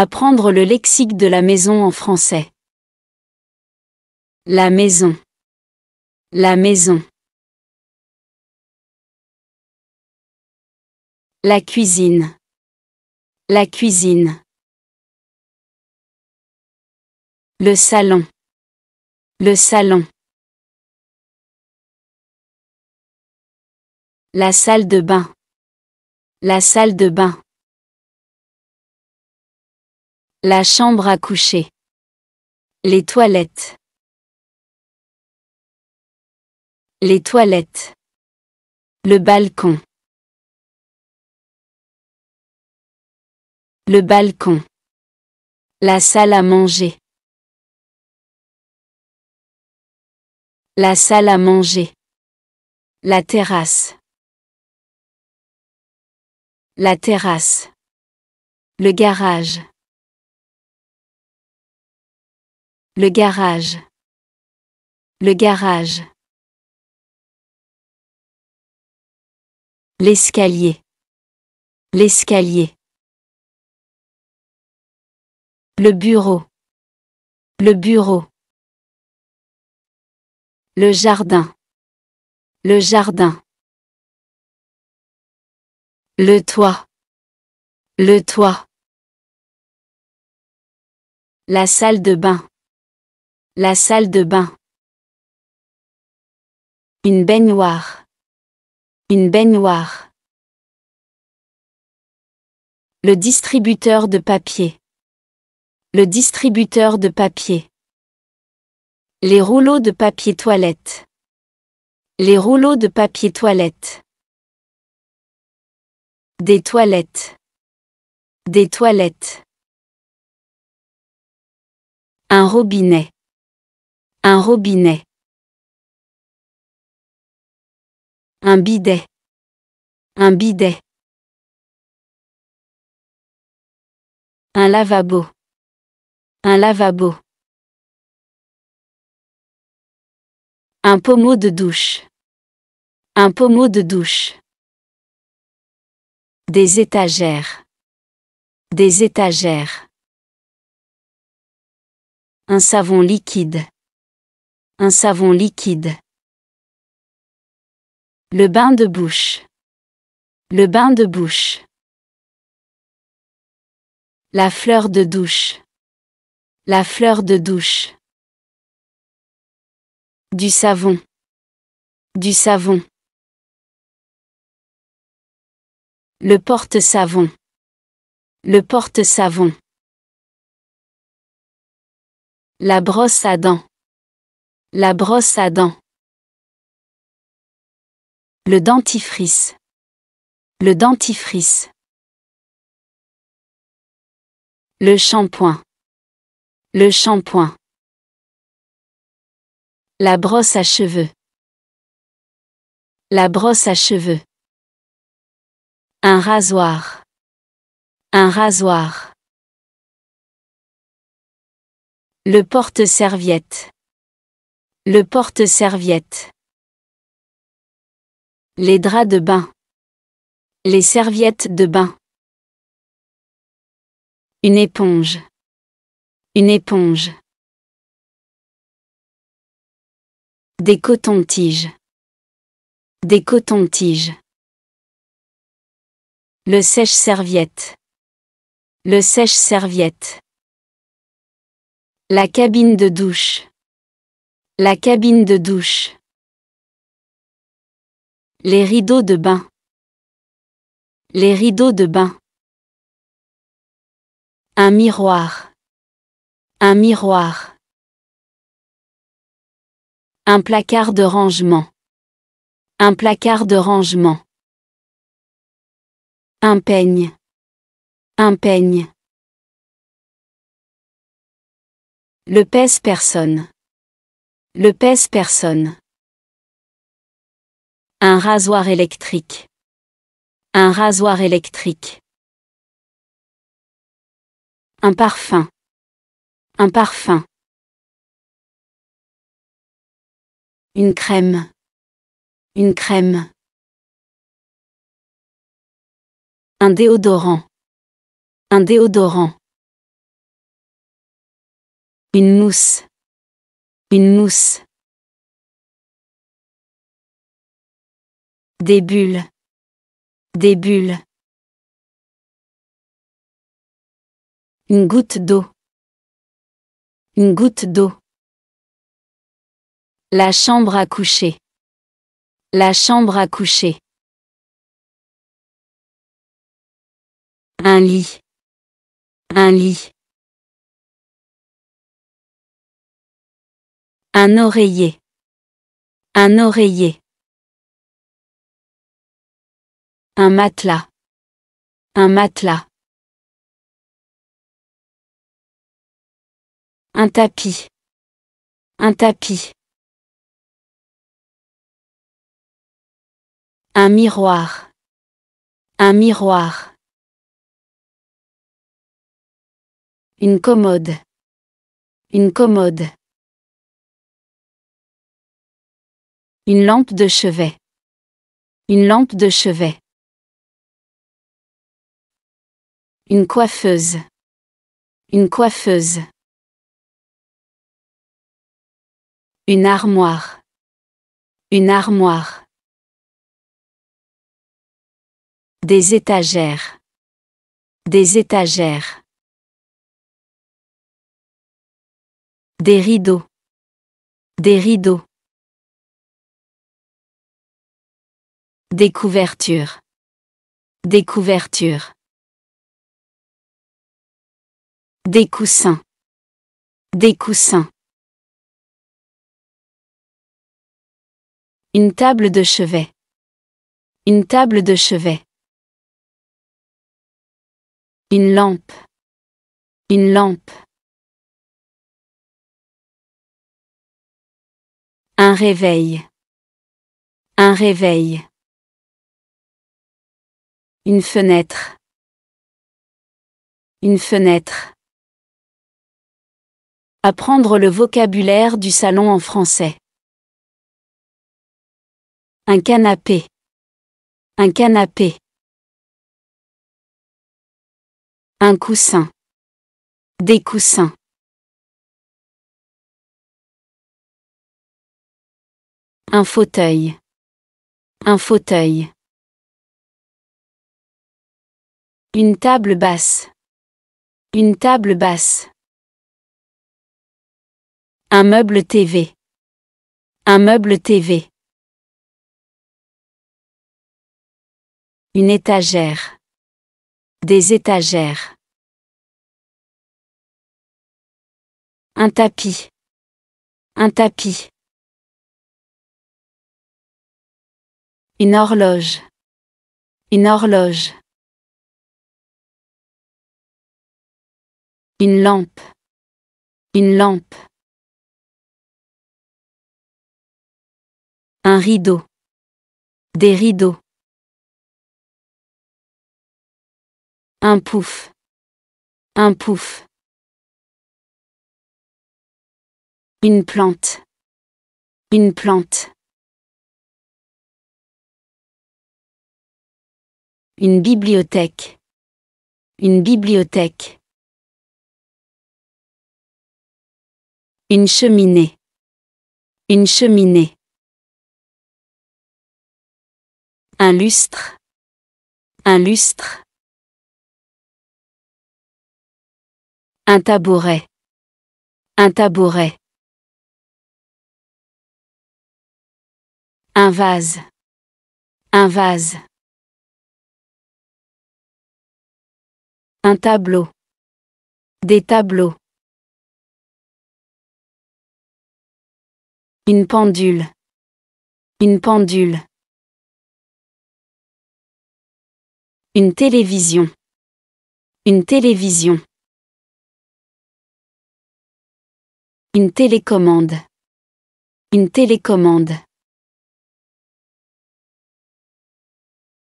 Apprendre le lexique de la maison en français. La maison. La maison. La cuisine. La cuisine. Le salon. Le salon. La salle de bain. La salle de bain. La chambre à coucher. Les toilettes. Les toilettes. Le balcon. Le balcon. La salle à manger. La salle à manger. La terrasse. La terrasse. Le garage. Le garage. Le garage. L'escalier. L'escalier. Le bureau. Le bureau. Le jardin. Le jardin. Le toit. Le toit. La salle de bain. La salle de bain. Une baignoire. Une baignoire. Le distributeur de papier. Le distributeur de papier. Les rouleaux de papier toilette. Les rouleaux de papier toilette. Des toilettes. Des toilettes. Un robinet. Un robinet. Un bidet. Un bidet. Un lavabo. Un lavabo. Un pommeau de douche. Un pommeau de douche. Des étagères. Des étagères. Un savon liquide. Un savon liquide. Le bain de bouche. Le bain de bouche. La fleur de douche. La fleur de douche. Du savon. Du savon. Le porte-savon. Le porte-savon. La brosse à dents. La brosse à dents. Le dentifrice. Le dentifrice. Le shampoing. Le shampoing. La brosse à cheveux. La brosse à cheveux. Un rasoir. Un rasoir. Le porte-serviette. Le porte-serviette. Les draps de bain. Les serviettes de bain. Une éponge. Une éponge. Des cotons-tiges. Des cotons-tiges. Le sèche-serviette. Le sèche-serviette. La cabine de douche. La cabine de douche. Les rideaux de bain. Les rideaux de bain. Un miroir. Un miroir. Un placard de rangement. Un placard de rangement. Un peigne. Un peigne. Le pèse-personne. Le pèse-personne. Un rasoir électrique. Un rasoir électrique. Un parfum. Un parfum. Une crème. Une crème. Un déodorant. Un déodorant. Une mousse. Une mousse. Des bulles. Des bulles. Une goutte d'eau. Une goutte d'eau. La chambre à coucher. La chambre à coucher. Un lit. Un lit. Un oreiller. Un oreiller. Un matelas. Un matelas. Un tapis. Un tapis. Un miroir. Un miroir. Une commode. Une commode. Une lampe de chevet. Une lampe de chevet. Une coiffeuse. Une coiffeuse. Une armoire. Une armoire. Des étagères. Des étagères. Des rideaux. Des rideaux. Des couvertures. Des couvertures. Des coussins. Des coussins. Une table de chevet. Une table de chevet. Une lampe. Une lampe. Un réveil. Un réveil. Une fenêtre. Une fenêtre. Apprendre le vocabulaire du salon en français. Un canapé. Un canapé. Un coussin. Des coussins. Un fauteuil. Un fauteuil. Une table basse. Une table basse. Un meuble TV. Un meuble TV. Une étagère. Des étagères. Un tapis. Un tapis. Une horloge. Une horloge. Une lampe. Une lampe. Un rideau. Des rideaux. Un pouf. Un pouf. Une plante. Une plante. Une bibliothèque. Une bibliothèque. Une cheminée. Une cheminée. Un lustre. Un lustre. Un tabouret. Un tabouret. Un vase. Un vase. Un tableau. Des tableaux. Une pendule. Une pendule. Une télévision. Une télévision. Une télécommande. Une télécommande.